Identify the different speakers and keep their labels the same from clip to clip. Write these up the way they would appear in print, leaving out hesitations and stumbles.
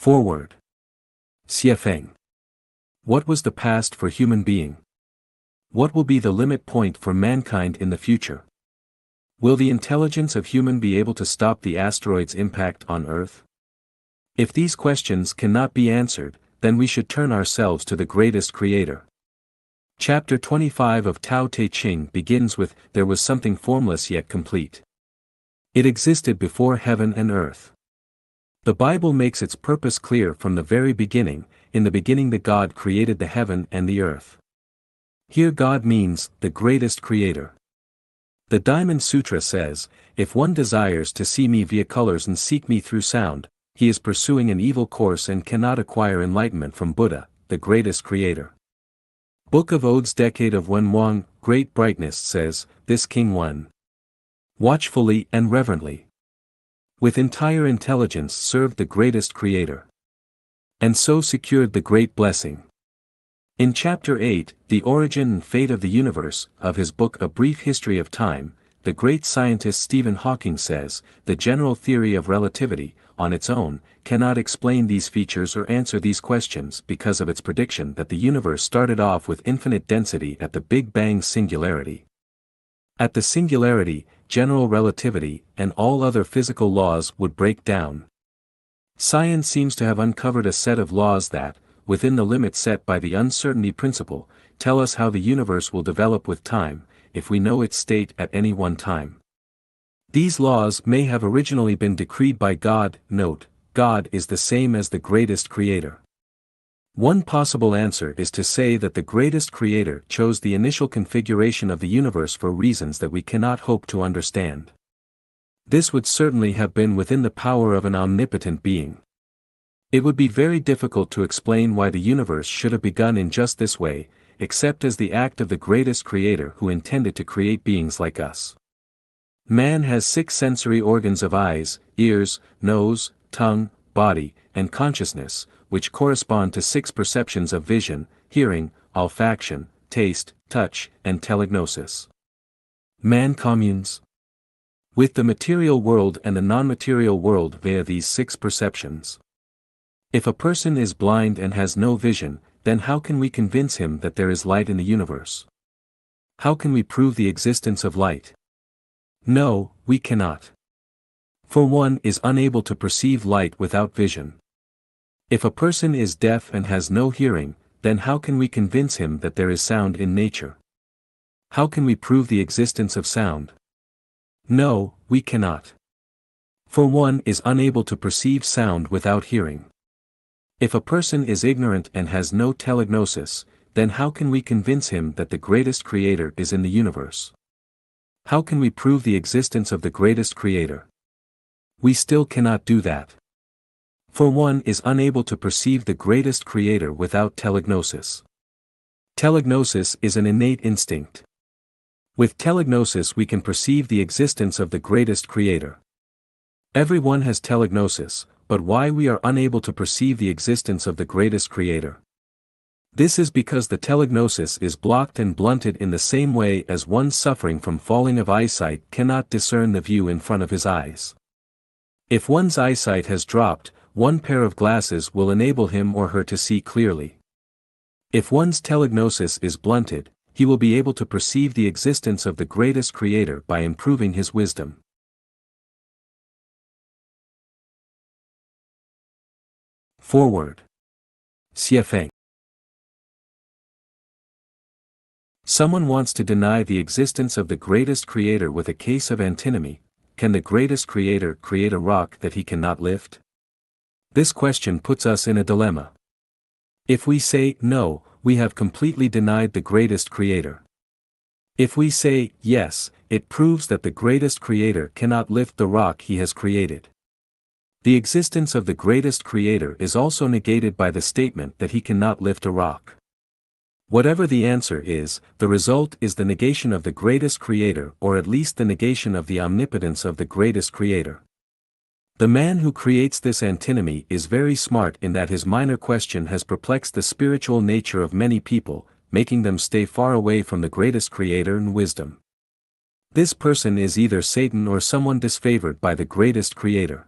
Speaker 1: Foreword. Xiefeng. What was the past for human being? What will be the limit point for mankind in the future? Will the intelligence of human be able to stop the asteroid's impact on Earth? If these questions cannot be answered, then we should turn ourselves to the greatest creator. Chapter 25 of Tao Te Ching begins with, "There was something formless yet complete. It existed before heaven and earth." The Bible makes its purpose clear from the very beginning. In the beginning the God created the heaven and the earth. Here God means, the greatest creator. The Diamond Sutra says, "If one desires to see me via colors and seek me through sound, he is pursuing an evil course and cannot acquire enlightenment from Buddha, the greatest creator." Book of Odes Decade of Wenwang, Great Brightness says, "This King Wen, watchfully and reverently, with entire intelligence served the greatest creator, and so secured the great blessing." In Chapter 8, The Origin and Fate of the Universe, of his book A Brief History of Time, the great scientist Stephen Hawking says, "The general theory of relativity, on its own, cannot explain these features or answer these questions because of its prediction that the universe started off with infinite density at the Big Bang singularity. At the singularity, general relativity, and all other physical laws would break down. Science seems to have uncovered a set of laws that, within the limits set by the uncertainty principle, tell us how the universe will develop with time, if we know its state at any one time. These laws may have originally been decreed by God." Note, God is the same as the greatest creator. One possible answer is to say that the greatest creator chose the initial configuration of the universe for reasons that we cannot hope to understand. This would certainly have been within the power of an omnipotent being. It would be very difficult to explain why the universe should have begun in just this way, except as the act of the greatest creator who intended to create beings like us. Man has 6 sensory organs of eyes, ears, nose, tongue, body, and consciousness, which correspond to 6 perceptions of vision, hearing, olfaction, taste, touch, and telegnosis. Man communes with the material world and the non-material world via these 6 perceptions. If a person is blind and has no vision, then how can we convince him that there is light in the universe? How can we prove the existence of light? No, we cannot. For one is unable to perceive light without vision. If a person is deaf and has no hearing, then how can we convince him that there is sound in nature? How can we prove the existence of sound? No, we cannot. For one is unable to perceive sound without hearing. If a person is ignorant and has no telegnosis, then how can we convince him that the greatest creator is in the universe? How can we prove the existence of the greatest creator? We still cannot do that. For one is unable to perceive the greatest creator without telegnosis. Telegnosis is an innate instinct. With telegnosis we can perceive the existence of the greatest creator. Everyone has telegnosis, but why we are unable to perceive the existence of the greatest creator? This is because the telegnosis is blocked and blunted in the same way as one suffering from falling of eyesight cannot discern the view in front of his eyes. If one's eyesight has dropped, one pair of glasses will enable him or her to see clearly. If one's telegnosis is blunted, he will be able to perceive the existence of the greatest creator by improving his wisdom. Foreword. Xiefeng. Someone wants to deny the existence of the greatest creator with a case of antinomy. Can the greatest creator create a rock that he cannot lift? This question puts us in a dilemma. If we say no, we have completely denied the greatest creator. If we say yes, it proves that the greatest creator cannot lift the rock he has created. The existence of the greatest creator is also negated by the statement that he cannot lift a rock. Whatever the answer is, the result is the negation of the greatest creator, or at least the negation of the omnipotence of the greatest creator. The man who creates this antinomy is very smart in that his minor question has perplexed the spiritual nature of many people, making them stay far away from the greatest creator and wisdom. This person is either Satan or someone disfavored by the greatest creator.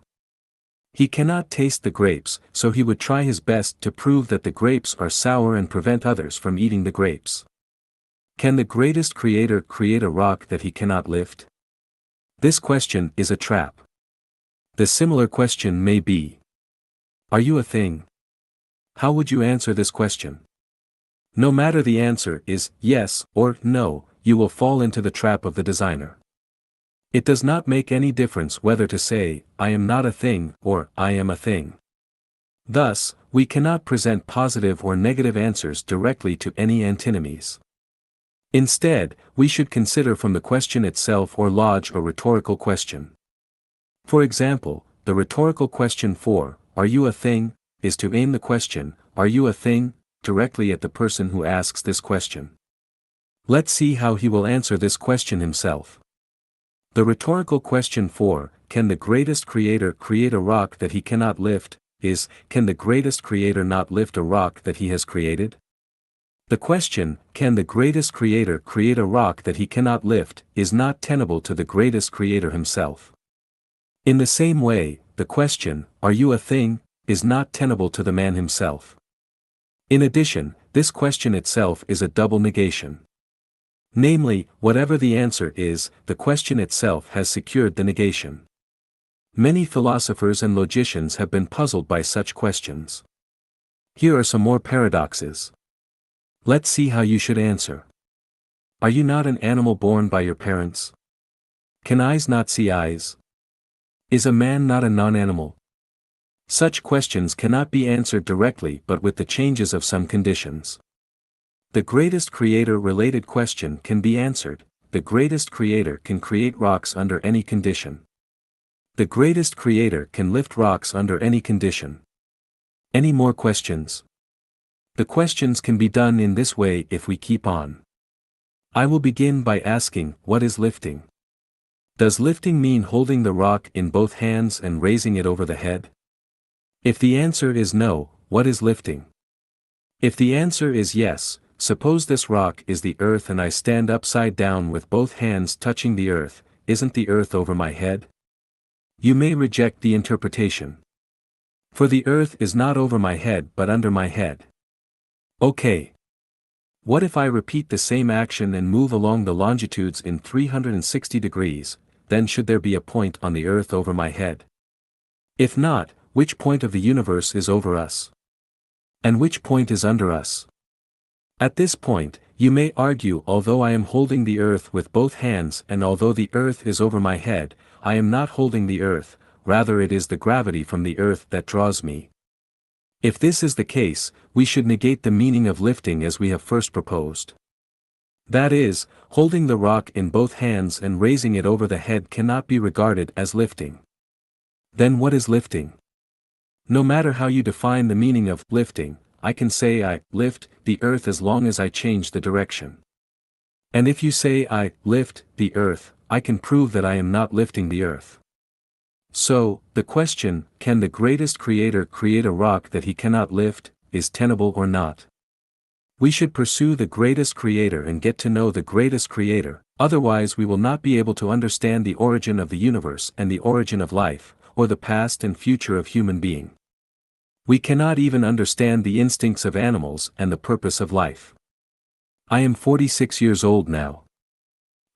Speaker 1: He cannot taste the grapes, so he would try his best to prove that the grapes are sour and prevent others from eating the grapes. Can the greatest creator create a rock that he cannot lift? This question is a trap. The similar question may be: are you a thing? How would you answer this question? No matter the answer is yes or no, you will fall into the trap of the designer. It does not make any difference whether to say, I am not a thing, or I am a thing. Thus, we cannot present positive or negative answers directly to any antinomies. Instead, we should consider from the question itself or lodge a rhetorical question. For example, the rhetorical question for, are you a thing, is to aim the question, are you a thing, directly at the person who asks this question. Let's see how he will answer this question himself. The rhetorical question for, can the greatest creator create a rock that he cannot lift, is, can the greatest creator not lift a rock that he has created? The question, can the greatest creator create a rock that he cannot lift, is not tenable to the greatest creator himself. In the same way, the question, are you a thing, is not tenable to the man himself. In addition, this question itself is a double negation. Namely, whatever the answer is, the question itself has secured the negation. Many philosophers and logicians have been puzzled by such questions. Here are some more paradoxes. Let's see how you should answer. Are you not an animal born by your parents? Can eyes not see eyes? Is a man not a non-animal? Such questions cannot be answered directly but with the changes of some conditions. The greatest creator-related question can be answered: the greatest creator can create rocks under any condition. The greatest creator can lift rocks under any condition. Any more questions? The questions can be done in this way if we keep on. I will begin by asking, what is lifting? Does lifting mean holding the rock in both hands and raising it over the head? If the answer is no, what is lifting? If the answer is yes, suppose this rock is the earth and I stand upside down with both hands touching the earth, isn't the earth over my head? You may reject the interpretation. For the earth is not over my head but under my head. Okay. What if I repeat the same action and move along the longitudes in 360 degrees, then should there be a point on the earth over my head? If not, which point of the universe is over us? And which point is under us? At this point, you may argue, although I am holding the earth with both hands and although the earth is over my head, I am not holding the earth, rather it is the gravity from the earth that draws me. If this is the case, we should negate the meaning of lifting as we have first proposed. That is, holding the rock in both hands and raising it over the head cannot be regarded as lifting. Then what is lifting? No matter how you define the meaning of lifting, I can say I lift the earth as long as I change the direction. And if you say I lift the earth, I can prove that I am not lifting the earth. So, the question, can the greatest creator create a rock that he cannot lift, is tenable or not? We should pursue the greatest creator and get to know the greatest creator, otherwise we will not be able to understand the origin of the universe and the origin of life, or the past and future of human being. We cannot even understand the instincts of animals and the purpose of life. I am 46 years old now.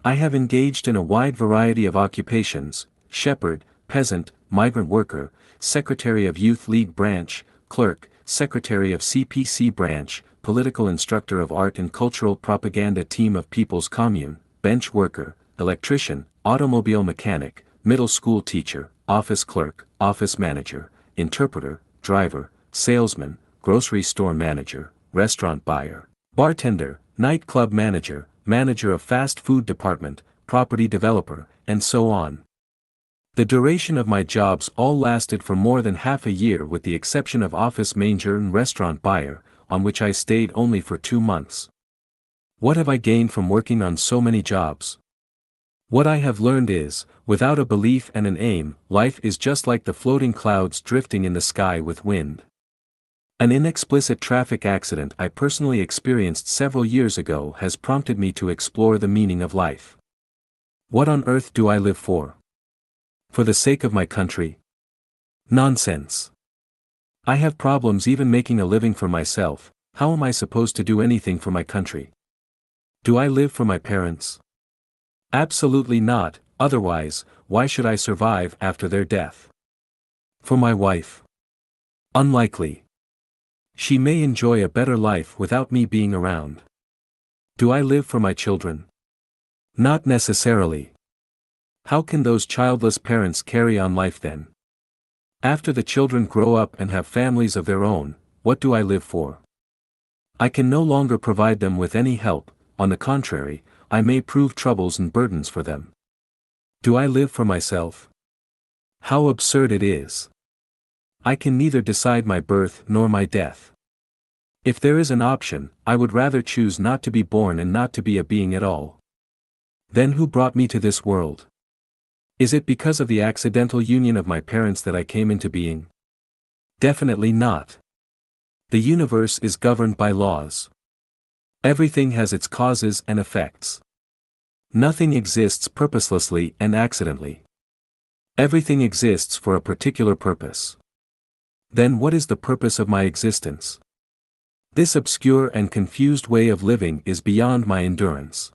Speaker 1: I have engaged in a wide variety of occupations: shepherd, peasant, migrant worker, secretary of Youth League branch, clerk, secretary of CPC branch, political instructor of art and cultural propaganda team of People's Commune, bench worker, electrician, automobile mechanic, middle school teacher, office clerk, office manager, interpreter, driver, salesman, grocery store manager, restaurant buyer, bartender, nightclub manager, manager of fast food department, property developer, and so on. The duration of my jobs all lasted for more than half a year with the exception of office manager and restaurant buyer, on which I stayed only for 2 months. What have I gained from working on so many jobs? What I have learned is, without a belief and an aim, life is just like the floating clouds drifting in the sky with wind. An inexplicit traffic accident I personally experienced several years ago has prompted me to explore the meaning of life. What on earth do I live for? For the sake of my country? Nonsense. I have problems even making a living for myself. How am I supposed to do anything for my country? Do I live for my parents? Absolutely not, otherwise, why should I survive after their death? For my wife? Unlikely. She may enjoy a better life without me being around. Do I live for my children? Not necessarily. How can those childless parents carry on life then? After the children grow up and have families of their own, what do I live for? I can no longer provide them with any help. On the contrary, I may prove troubles and burdens for them. Do I live for myself? How absurd it is. I can neither decide my birth nor my death. If there is an option, I would rather choose not to be born and not to be a being at all. Then who brought me to this world? Is it because of the accidental union of my parents that I came into being? Definitely not. The universe is governed by laws. Everything has its causes and effects. Nothing exists purposelessly and accidentally. Everything exists for a particular purpose. Then what is the purpose of my existence? This obscure and confused way of living is beyond my endurance.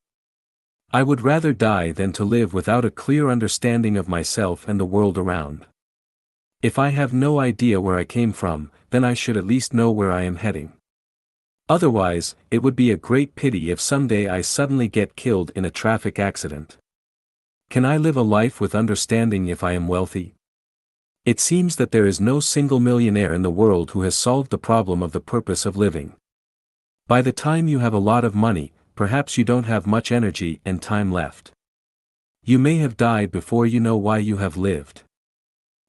Speaker 1: I would rather die than to live without a clear understanding of myself and the world around. If I have no idea where I came from, then I should at least know where I am heading. Otherwise, it would be a great pity if someday I suddenly get killed in a traffic accident. Can I live a life with understanding if I am wealthy? It seems that there is no single millionaire in the world who has solved the problem of the purpose of living. By the time you have a lot of money, perhaps you don't have much energy and time left. You may have died before you know why you have lived.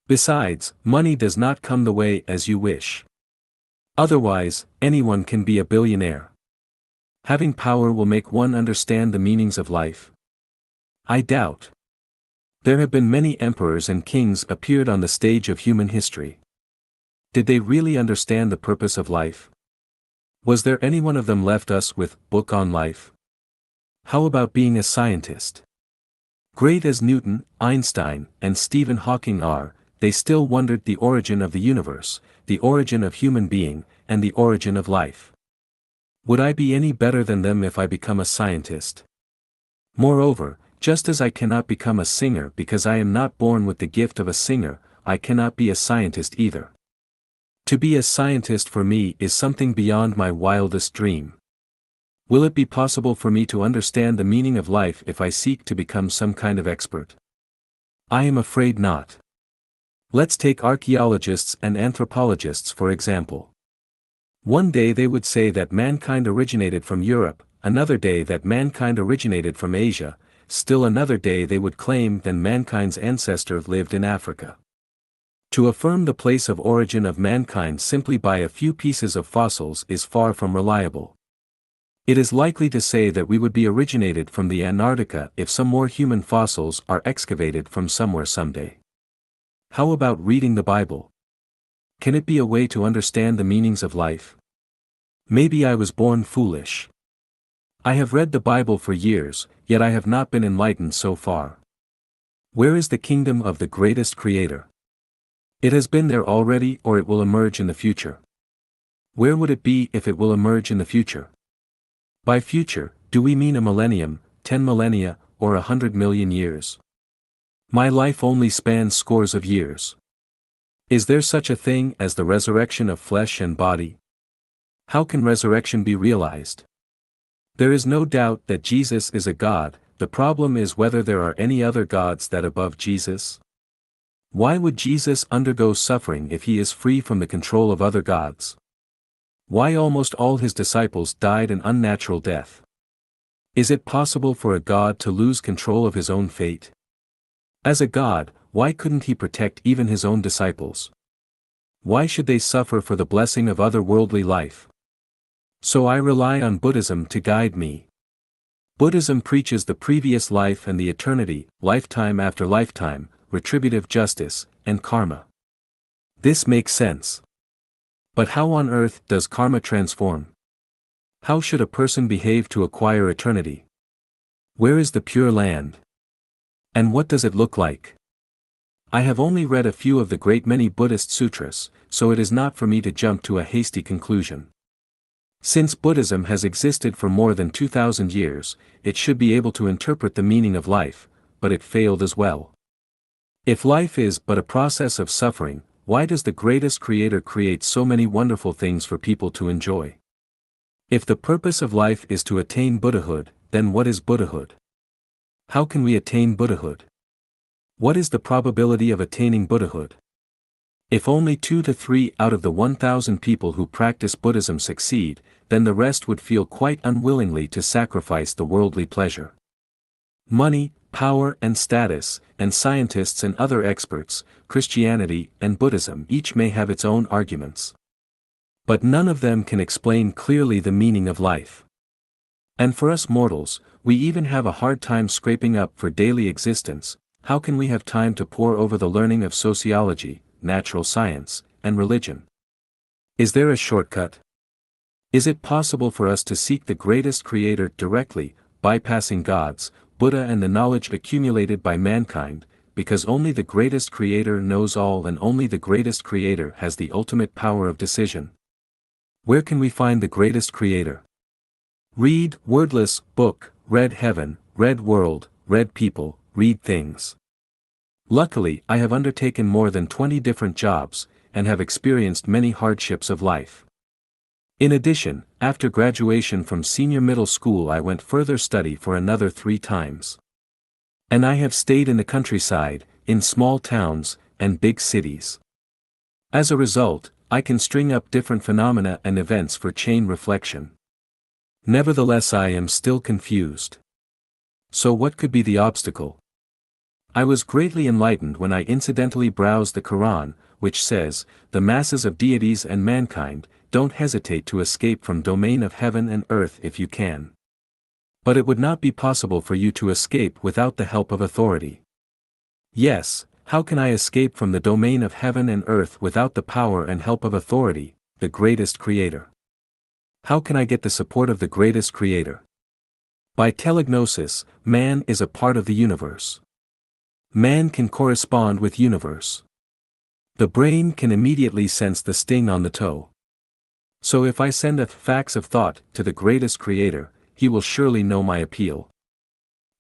Speaker 1: Besides, money does not come the way as you wish. Otherwise, anyone can be a billionaire. Having power will make one understand the meanings of life. I doubt. There have been many emperors and kings appeared on the stage of human history. Did they really understand the purpose of life? Was there any one of them left us with book on life? How about being a scientist? Great as Newton, Einstein, and Stephen Hawking are, they still wondered the origin of the universe, the origin of human being, and the origin of life. Would I be any better than them if I become a scientist? Moreover, just as I cannot become a singer because I am not born with the gift of a singer, I cannot be a scientist either. To be a scientist for me is something beyond my wildest dream. Will it be possible for me to understand the meaning of life if I seek to become some kind of expert? I am afraid not. Let's take archaeologists and anthropologists for example. One day they would say that mankind originated from Europe, another day that mankind originated from Asia, still another day they would claim that mankind's ancestor lived in Africa. To affirm the place of origin of mankind simply by a few pieces of fossils is far from reliable. It is likely to say that we would be originated from the Antarctica if some more human fossils are excavated from somewhere someday. How about reading the Bible? Can it be a way to understand the meanings of life? Maybe I was born foolish. I have read the Bible for years, yet I have not been enlightened so far. Where is the kingdom of the greatest Creator? It has been there already or it will emerge in the future. Where would it be if it will emerge in the future? By future, do we mean a millennium, 10 millennia, or 100 million years? My life only spans scores of years. Is there such a thing as the resurrection of flesh and body? How can resurrection be realized? There is no doubt that Jesus is a God, the problem is whether there are any other gods that above Jesus? Why would Jesus undergo suffering if he is free from the control of other gods? Why almost all his disciples died an unnatural death? Is it possible for a God to lose control of his own fate? As a God, why couldn't he protect even his own disciples? Why should they suffer for the blessing of otherworldly life? So I rely on Buddhism to guide me. Buddhism preaches the previous life and the eternity, lifetime after lifetime, retributive justice, and karma. This makes sense. But how on earth does karma transform? How should a person behave to acquire eternity? Where is the Pure Land? And what does it look like? I have only read a few of the great many Buddhist sutras, so it is not for me to jump to a hasty conclusion. Since Buddhism has existed for more than 2,000 years, it should be able to interpret the meaning of life, but it failed as well. If life is but a process of suffering, why does the greatest creator create so many wonderful things for people to enjoy? If the purpose of life is to attain Buddhahood, then what is Buddhahood? How can we attain Buddhahood? What is the probability of attaining Buddhahood? If only 2 to 3 out of the 1,000 people who practice Buddhism succeed, then the rest would feel quite unwillingly to sacrifice the worldly pleasure. Money, power and status, and scientists and other experts, Christianity and Buddhism each may have its own arguments. But none of them can explain clearly the meaning of life. And for us mortals, we even have a hard time scraping up for daily existence. How can we have time to pore over the learning of sociology, natural science, and religion? Is there a shortcut? Is it possible for us to seek the greatest creator directly, bypassing gods, Buddha and the knowledge accumulated by mankind, because only the greatest creator knows all and only the greatest creator has the ultimate power of decision? Where can we find the greatest creator? Read wordless book, read heaven, read world, read people, read things. Luckily, I have undertaken more than 20 different jobs, and have experienced many hardships of life. In addition, after graduation from senior middle school I went further study for another 3 times. And I have stayed in the countryside, in small towns, and big cities. As a result, I can string up different phenomena and events for chain reflection. Nevertheless, I am still confused. So what could be the obstacle? I was greatly enlightened when I incidentally browsed the Quran, which says, "The masses of deities and mankind, don't hesitate to escape from domain of heaven and earth if you can. But it would not be possible for you to escape without the help of authority." Yes, how can I escape from the domain of heaven and earth without the power and help of authority, the greatest creator? How can I get the support of the greatest creator? By telegnosis, man is a part of the universe. Man can correspond with universe. The brain can immediately sense the sting on the toe. So if I send a fax of thought to the greatest creator, he will surely know my appeal.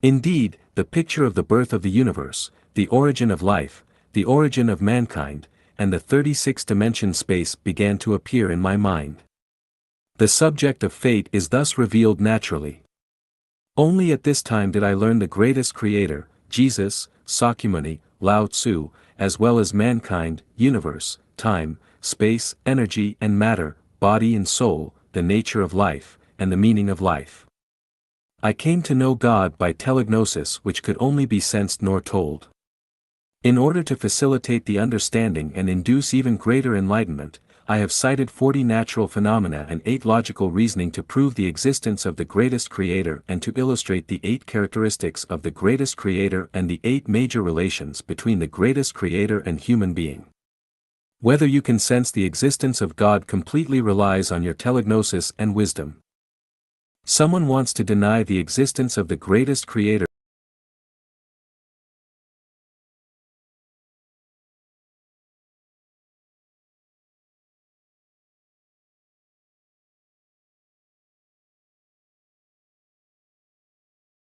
Speaker 1: Indeed, the picture of the birth of the universe, the origin of life, the origin of mankind, and the 36-dimension space began to appear in my mind. The subject of fate is thus revealed naturally. Only at this time did I learn the greatest creator, Jesus, Sakyamuni, Lao Tzu, as well as mankind, universe, time, space, energy and matter, body and soul, the nature of life, and the meaning of life. I came to know God by telegnosis, which could only be sensed nor told. In order to facilitate the understanding and induce even greater enlightenment, I have cited 40 natural phenomena and 8 logical reasoning to prove the existence of the greatest creator and to illustrate the 8 characteristics of the greatest creator and the 8 major relations between the greatest creator and human being. Whether you can sense the existence of God completely relies on your telegnosis and wisdom. Someone wants to deny the existence of the greatest creator